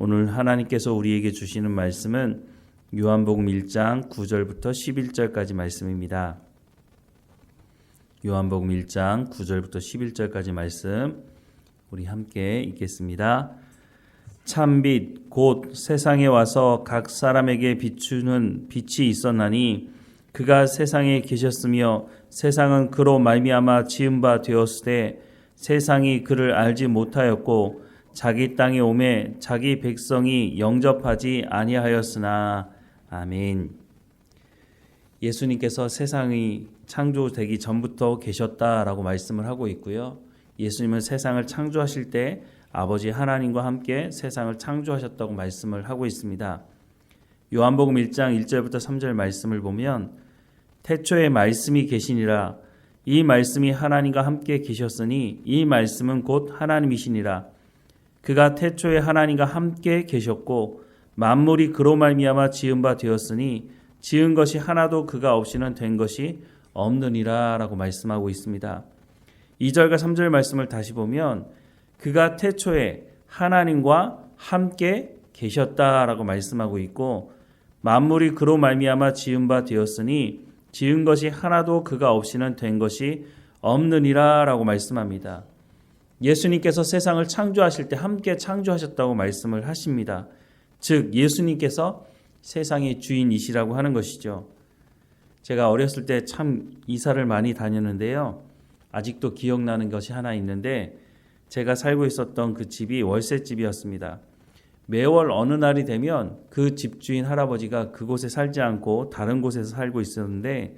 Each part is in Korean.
오늘 하나님께서 우리에게 주시는 말씀은 요한복음 1장 9절부터 11절까지 말씀입니다. 요한복음 1장 9절부터 11절까지 말씀 우리 함께 읽겠습니다. 참빛 곧 세상에 와서 각 사람에게 비추는 빛이 있었나니 그가 세상에 계셨으며 세상은 그로 말미암아 지은 바 되었으되 세상이 그를 알지 못하였고 자기 땅에 오매 자기 백성이 영접하지 아니하였으나. 아멘. 예수님께서 세상이 창조되기 전부터 계셨다라고 말씀을 하고 있고요. 예수님은 세상을 창조하실 때 아버지 하나님과 함께 세상을 창조하셨다고 말씀을 하고 있습니다. 요한복음 1장 1절부터 3절 말씀을 보면 태초에 말씀이 계시니라. 이 말씀이 하나님과 함께 계셨으니 이 말씀은 곧 하나님이시니라. 그가 태초에 하나님과 함께 계셨고 만물이 그로 말미암아 지은 바 되었으니 지은 것이 하나도 그가 없이는 된 것이 없느니라 라고 말씀하고 있습니다. 2절과 3절 말씀을 다시 보면 그가 태초에 하나님과 함께 계셨다라고 말씀하고 있고 만물이 그로 말미암아 지은 바 되었으니 지은 것이 하나도 그가 없이는 된 것이 없느니라 라고 말씀합니다. 예수님께서 세상을 창조하실 때 함께 창조하셨다고 말씀을 하십니다. 즉 예수님께서 세상의 주인이시라고 하는 것이죠. 제가 어렸을 때 참 이사를 많이 다녔는데요. 아직도 기억나는 것이 하나 있는데 제가 살고 있었던 그 집이 월세집이었습니다. 매월 어느 날이 되면 그 집주인 할아버지가 그곳에 살지 않고 다른 곳에서 살고 있었는데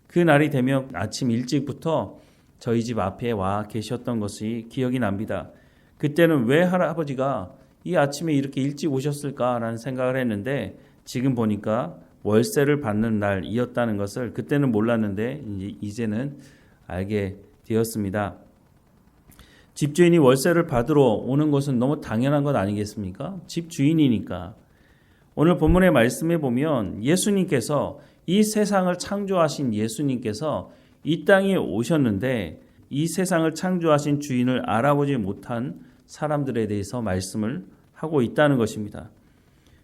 그 날이 되면 아침 일찍부터 저희 집 앞에 와 계셨던 것이 기억이 납니다. 그때는 왜 할아버지가 이 아침에 이렇게 일찍 오셨을까라는 생각을 했는데 지금 보니까 월세를 받는 날이었다는 것을 그때는 몰랐는데 이제는 알게 되었습니다. 집주인이 월세를 받으러 오는 것은 너무 당연한 것 아니겠습니까? 집주인이니까. 오늘 본문의 말씀에 보면 예수님께서 이 세상을 창조하신 예수님께서 이 땅에 오셨는데 이 세상을 창조하신 주인을 알아보지 못한 사람들에 대해서 말씀을 하고 있다는 것입니다.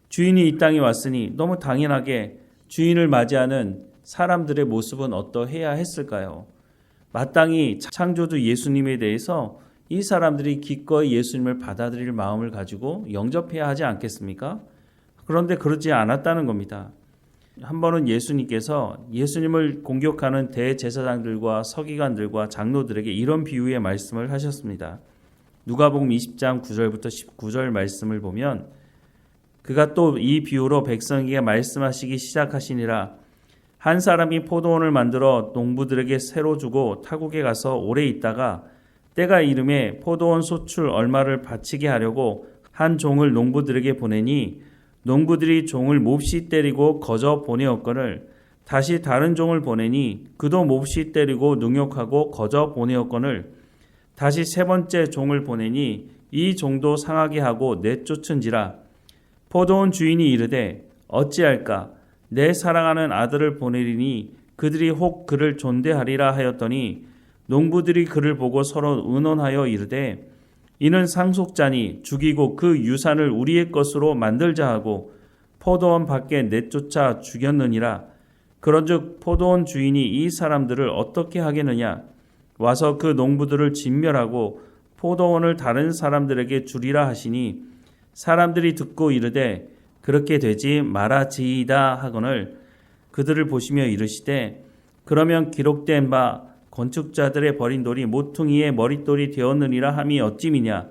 주인이 이 땅에 왔으니 너무 당연하게 주인을 맞이하는 사람들의 모습은 어떠해야 했을까요? 마땅히 창조주 예수님에 대해서 이 사람들이 기꺼이 예수님을 받아들일 마음을 가지고 영접해야 하지 않겠습니까? 그런데 그러지 않았다는 겁니다. 한 번은 예수님께서 예수님을 공격하는 대제사장들과 서기관들과 장로들에게 이런 비유의 말씀을 하셨습니다. 누가복음 20장 9절부터 19절 말씀을 보면 그가 또 이 비유로 백성에게 말씀하시기 시작하시니라. 한 사람이 포도원을 만들어 농부들에게 새로 주고 타국에 가서 오래 있다가 때가 이름에 포도원 소출 얼마를 바치게 하려고 한 종을 농부들에게 보내니 농부들이 종을 몹시 때리고 거저 보내었거늘 다시 다른 종을 보내니 그도 몹시 때리고 능욕하고 거저 보내었거늘 다시 세 번째 종을 보내니 이 종도 상하게 하고 내쫓은지라. 포도원 주인이 이르되 어찌할까 내 사랑하는 아들을 보내리니 그들이 혹 그를 존대하리라 하였더니 농부들이 그를 보고 서로 의논하여 이르되 이는 상속자니 죽이고 그 유산을 우리의 것으로 만들자 하고 포도원 밖에 내쫓아 죽였느니라. 그런즉 포도원 주인이 이 사람들을 어떻게 하겠느냐. 와서 그 농부들을 진멸하고 포도원을 다른 사람들에게 주리라 하시니 사람들이 듣고 이르되 그렇게 되지 말아지이다 하거늘 그들을 보시며 이르시되 그러면 기록된 바 건축자들의 버린 돌이 모퉁이의 머릿돌이 되었느니라 함이 어찌미냐.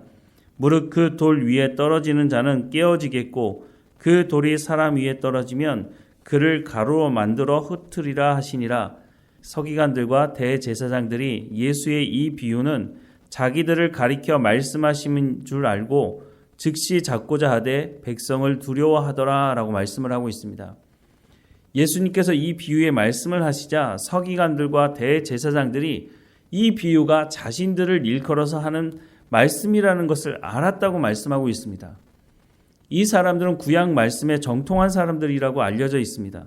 무릇 그 돌 위에 떨어지는 자는 깨어지겠고 그 돌이 사람 위에 떨어지면 그를 가루로 만들어 흩으리라 하시니라. 서기관들과 대제사장들이 예수의 이 비유는 자기들을 가리켜 말씀하심인 줄 알고 즉시 잡고자 하되 백성을 두려워하더라 라고 말씀을 하고 있습니다. 예수님께서 이 비유의 말씀을 하시자 서기관들과 대제사장들이 이 비유가 자신들을 일컬어서 하는 말씀이라는 것을 알았다고 말씀하고 있습니다. 이 사람들은 구약 말씀에 정통한 사람들이라고 알려져 있습니다.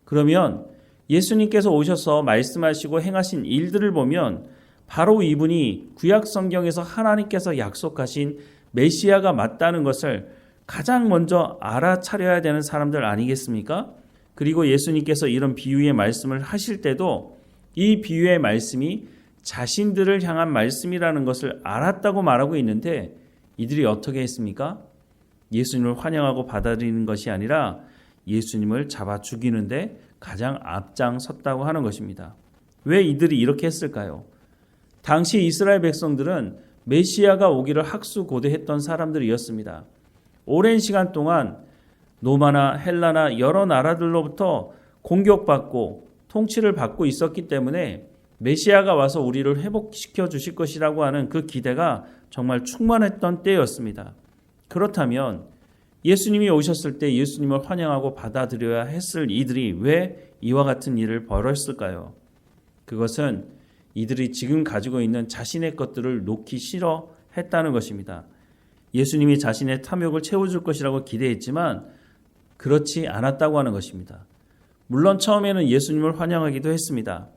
그러면 예수님께서 오셔서 말씀하시고 행하신 일들을 보면 바로 이분이 구약 성경에서 하나님께서 약속하신 메시아가 맞다는 것을 가장 먼저 알아차려야 되는 사람들 아니겠습니까? 그리고 예수님께서 이런 비유의 말씀을 하실 때도 이 비유의 말씀이 자신들을 향한 말씀이라는 것을 알았다고 말하고 있는데 이들이 어떻게 했습니까? 예수님을 환영하고 받아들이는 것이 아니라 예수님을 잡아 죽이는데 가장 앞장섰다고 하는 것입니다. 왜 이들이 이렇게 했을까요? 당시 이스라엘 백성들은 메시아가 오기를 학수고대했던 사람들이었습니다. 오랜 시간 동안 로마나 헬라나 여러 나라들로부터 공격받고 통치를 받고 있었기 때문에 메시아가 와서 우리를 회복시켜 주실 것이라고 하는 그 기대가 정말 충만했던 때였습니다. 그렇다면 예수님이 오셨을 때 예수님을 환영하고 받아들여야 했을 이들이 왜 이와 같은 일을 벌였을까요? 그것은 이들이 지금 가지고 있는 자신의 것들을 놓기 싫어했다는 것입니다. 예수님이 자신의 탐욕을 채워줄 것이라고 기대했지만 그렇지 않았다고 하는 것입니다. 물론 처음에는 예수님을 환영하기도 했습니다.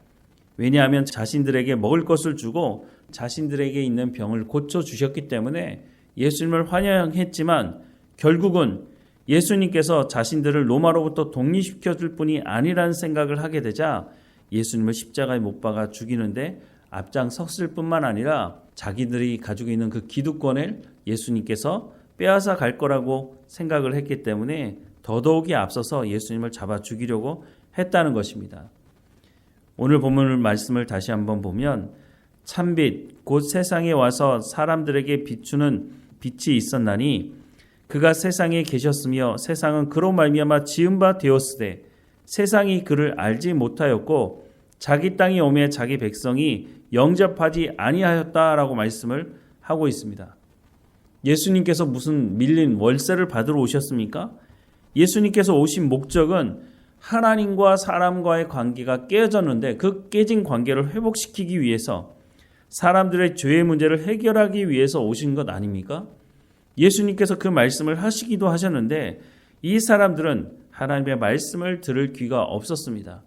왜냐하면 자신들에게 먹을 것을 주고 자신들에게 있는 병을 고쳐주셨기 때문에 예수님을 환영했지만 결국은 예수님께서 자신들을 로마로부터 독립시켜줄 뿐이 아니라는 생각을 하게 되자 예수님을 십자가에 못 박아 죽이는데 앞장섰을 뿐만 아니라 자기들이 가지고 있는 그 기득권을 예수님께서 빼앗아 갈 거라고 생각을 했기 때문에 더더욱이 앞서서 예수님을 잡아 죽이려고 했다는 것입니다. 오늘 본문 말씀을 다시 한번 보면 참빛 곧 세상에 와서 사람들에게 비추는 빛이 있었나니 그가 세상에 계셨으며 세상은 그로 말미암아 지은 바 되었으되 세상이 그를 알지 못하였고 자기 땅에 오매 자기 백성이 영접하지 아니하였다라고 말씀을 하고 있습니다. 예수님께서 무슨 밀린 월세를 받으러 오셨습니까? 예수님께서 오신 목적은 하나님과 사람과의 관계가 깨어졌는데 그 깨진 관계를 회복시키기 위해서 사람들의 죄의 문제를 해결하기 위해서 오신 것 아닙니까? 예수님께서 그 말씀을 하시기도 하셨는데 이 사람들은 하나님의 말씀을 들을 귀가 없었습니다.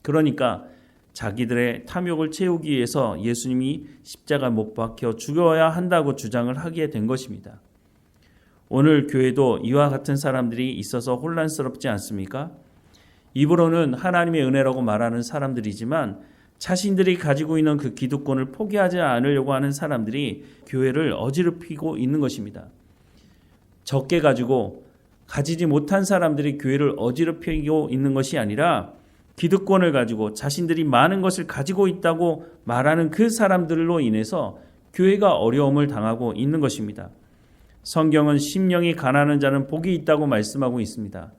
그러니까 자기들의 탐욕을 채우기 위해서 예수님이 십자가 못 박혀 죽어야 한다고 주장을 하게 된 것입니다. 오늘 교회도 이와 같은 사람들이 있어서 혼란스럽지 않습니까? 입으로는 하나님의 은혜라고 말하는 사람들이지만 자신들이 가지고 있는 그 기득권을 포기하지 않으려고 하는 사람들이 교회를 어지럽히고 있는 것입니다. 적게 가지고 가지지 못한 사람들이 교회를 어지럽히고 있는 것이 아니라 기득권을 가지고 자신들이 많은 것을 가지고 있다고 말하는 그 사람들로 인해서 교회가 어려움을 당하고 있는 것입니다. 성경은 심령이 가난한 자는 복이 있다고 말씀하고 있습니다.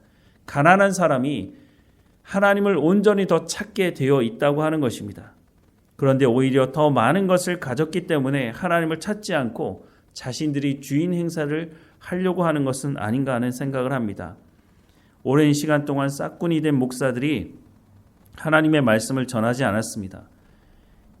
가난한 사람이 하나님을 온전히 더 찾게 되어 있다고 하는 것입니다. 그런데 오히려 더 많은 것을 가졌기 때문에 하나님을 찾지 않고 자신들이 주인 행사를 하려고 하는 것은 아닌가 하는 생각을 합니다. 오랜 시간 동안 싹군이 된 목사들이 하나님의 말씀을 전하지 않았습니다.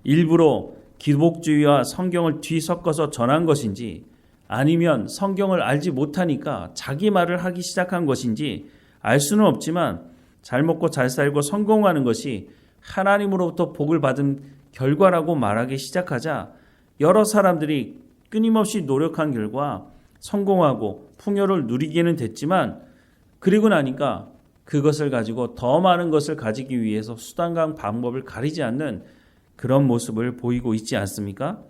일부러 기복주의와 성경을 뒤섞어서 전한 것인지 아니면 성경을 알지 못하니까 자기 말을 하기 시작한 것인지 알 수는 없지만 잘 먹고 잘 살고 성공하는 것이 하나님으로부터 복을 받은 결과라고 말하기 시작하자 여러 사람들이 끊임없이 노력한 결과 성공하고 풍요를 누리기는 됐지만 그리고 나니까 그것을 가지고 더 많은 것을 가지기 위해서 수단과 방법을 가리지 않는 그런 모습을 보이고 있지 않습니까?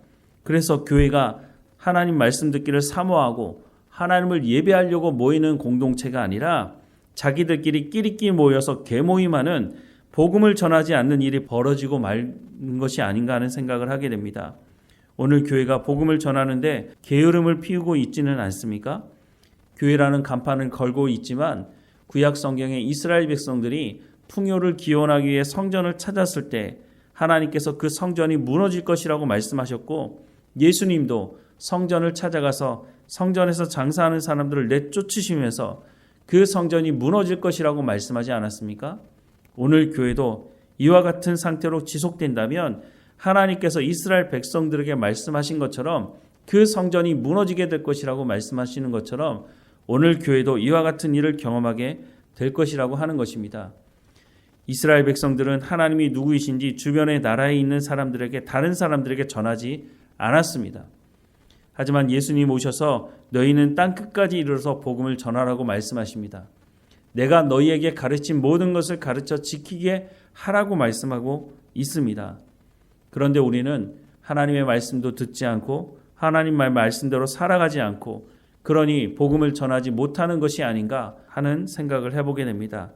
그래서 교회가 하나님 말씀 듣기를 사모하고 하나님을 예배하려고 모이는 공동체가 아니라 자기들끼리 끼리끼리 모여서 계모임하는 복음을 전하지 않는 일이 벌어지고 마는 것이 아닌가 하는 생각을 하게 됩니다. 오늘 교회가 복음을 전하는데 게으름을 피우고 있지는 않습니까? 교회라는 간판을 걸고 있지만 구약 성경의 이스라엘 백성들이 풍요를 기원하기 위해 성전을 찾았을 때 하나님께서 그 성전이 무너질 것이라고 말씀하셨고 예수님도 성전을 찾아가서 성전에서 장사하는 사람들을 내쫓으시면서 그 성전이 무너질 것이라고 말씀하지 않았습니까? 오늘 교회도 이와 같은 상태로 지속된다면 하나님께서 이스라엘 백성들에게 말씀하신 것처럼 그 성전이 무너지게 될 것이라고 말씀하시는 것처럼 오늘 교회도 이와 같은 일을 경험하게 될 것이라고 하는 것입니다. 이스라엘 백성들은 하나님이 누구이신지 주변의 나라에 있는 사람들에게 다른 사람들에게 전하지 않았습니다. 하지만 예수님 오셔서 너희는 땅 끝까지 이르러서 복음을 전하라고 말씀하십니다. 내가 너희에게 가르친 모든 것을 가르쳐 지키게 하라고 말씀하고 있습니다. 그런데 우리는 하나님의 말씀도 듣지 않고 하나님 말씀대로 살아가지 않고 그러니 복음을 전하지 못하는 것이 아닌가 하는 생각을 해보게 됩니다.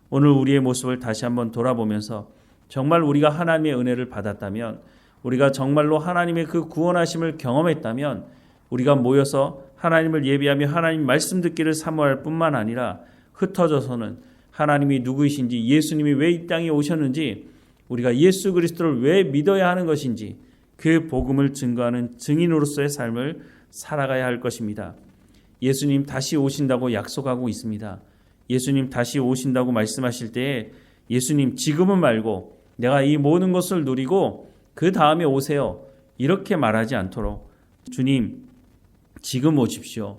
오늘 우리의 모습을 다시 한번 돌아보면서 정말 우리가 하나님의 은혜를 받았다면, 우리가 정말로 하나님의 그 구원하심을 경험했다면 우리가 모여서 하나님을 예배하며 하나님 말씀 듣기를 사모할 뿐만 아니라 흩어져서는 하나님이 누구이신지, 예수님이 왜 이 땅에 오셨는지, 우리가 예수 그리스도를 왜 믿어야 하는 것인지 그 복음을 증거하는 증인으로서의 삶을 살아가야 할 것입니다. 예수님 다시 오신다고 약속하고 있습니다. 예수님 다시 오신다고 말씀하실 때에 예수님 지금은 말고 내가 이 모든 것을 누리고 그 다음에 오세요, 이렇게 말하지 않도록 주님 지금 오십시오.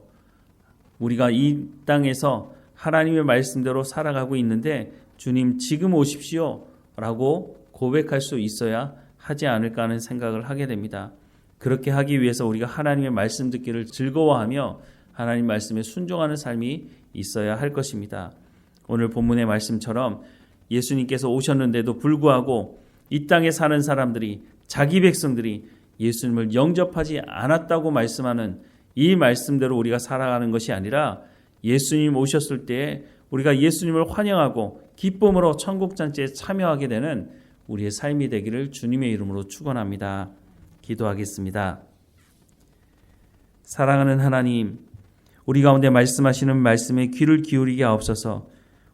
우리가 이 땅에서 하나님의 말씀대로 살아가고 있는데 주님 지금 오십시오 라고 고백할 수 있어야 하지 않을까 하는 생각을 하게 됩니다. 그렇게 하기 위해서 우리가 하나님의 말씀 듣기를 즐거워하며 하나님 말씀에 순종하는 삶이 있어야 할 것입니다. 오늘 본문의 말씀처럼 예수님께서 오셨는데도 불구하고 이 땅에 사는 사람들이, 자기 백성들이 예수님을 영접하지 않았다고 말씀하는 이 말씀대로 우리가 살아가는 것이 아니라 예수님 오셨을 때 우리가 예수님을 환영하고 기쁨으로 천국잔치에 참여하게 되는 우리의 삶이 되기를 주님의 이름으로 축원합니다. 기도하겠습니다. 사랑하는 하나님, 우리 가운데 말씀하시는 말씀에 귀를 기울이게 하옵소서.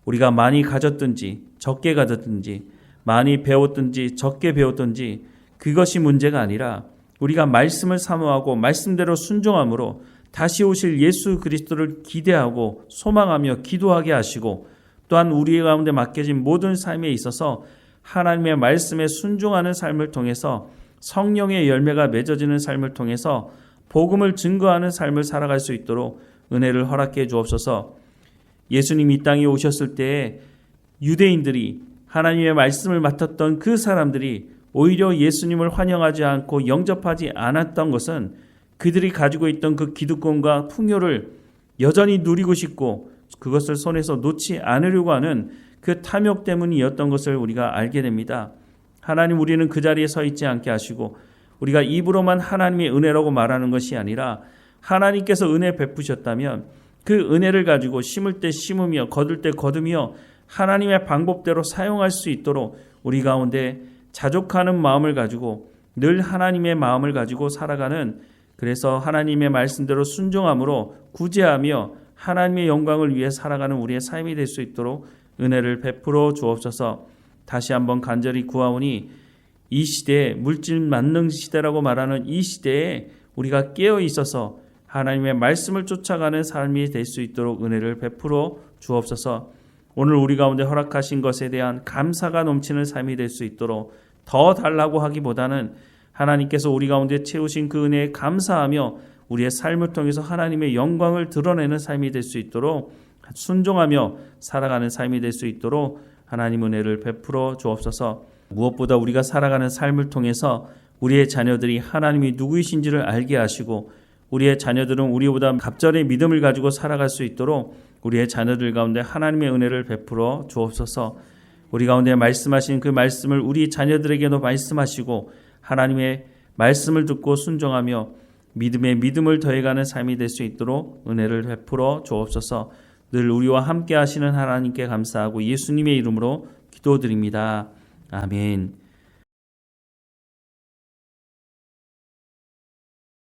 우리가 많이 가졌든지 적게 가졌든지, 많이 배웠든지 적게 배웠든지 그것이 문제가 아니라 우리가 말씀을 사모하고 말씀대로 순종함으로 다시 오실 예수 그리스도를 기대하고 소망하며 기도하게 하시고, 또한 우리 가운데 맡겨진 모든 삶에 있어서 하나님의 말씀에 순종하는 삶을 통해서 성령의 열매가 맺어지는 삶을 통해서 복음을 증거하는 삶을 살아갈 수 있도록 은혜를 허락해 주옵소서. 예수님 이 땅에 오셨을 때에 유대인들이, 하나님의 말씀을 맡았던 그 사람들이 오히려 예수님을 환영하지 않고 영접하지 않았던 것은 그들이 가지고 있던 그 기득권과 풍요를 여전히 누리고 싶고 그것을 손에서 놓지 않으려고 하는 그 탐욕 때문이었던 것을 우리가 알게 됩니다. 하나님, 우리는 그 자리에 서 있지 않게 하시고 우리가 입으로만 하나님의 은혜라고 말하는 것이 아니라 하나님께서 은혜 베푸셨다면 그 은혜를 가지고 심을 때 심으며 거둘 때 거두며 하나님의 방법대로 사용할 수 있도록 우리 가운데 자족하는 마음을 가지고 늘 하나님의 마음을 가지고 살아가는, 그래서 하나님의 말씀대로 순종함으로 구제하며 하나님의 영광을 위해 살아가는 우리의 삶이 될 수 있도록 은혜를 베풀어 주옵소서. 다시 한번 간절히 구하오니 이 시대에, 물질 만능 시대라고 말하는 이 시대에 우리가 깨어 있어서 하나님의 말씀을 쫓아가는 삶이 될 수 있도록 은혜를 베풀어 주옵소서. 오늘 우리 가운데 허락하신 것에 대한 감사가 넘치는 삶이 될 수 있도록 더 달라고 하기보다는 하나님께서 우리 가운데 채우신 그 은혜에 감사하며 우리의 삶을 통해서 하나님의 영광을 드러내는 삶이 될 수 있도록 순종하며 살아가는 삶이 될 수 있도록 하나님 은혜를 베풀어 주옵소서. 무엇보다 우리가 살아가는 삶을 통해서 우리의 자녀들이 하나님이 누구이신지를 알게 하시고 우리의 자녀들은 우리보다 갑절의 믿음을 가지고 살아갈 수 있도록 우리의 자녀들 가운데 하나님의 은혜를 베풀어 주옵소서. 우리 가운데 말씀하신 그 말씀을 우리 자녀들에게도 말씀하시고 하나님의 말씀을 듣고 순종하며 믿음에 믿음을 더해가는 삶이 될 수 있도록 은혜를 베풀어 주옵소서. 늘 우리와 함께 하시는 하나님께 감사하고 예수님의 이름으로 기도드립니다. 아멘.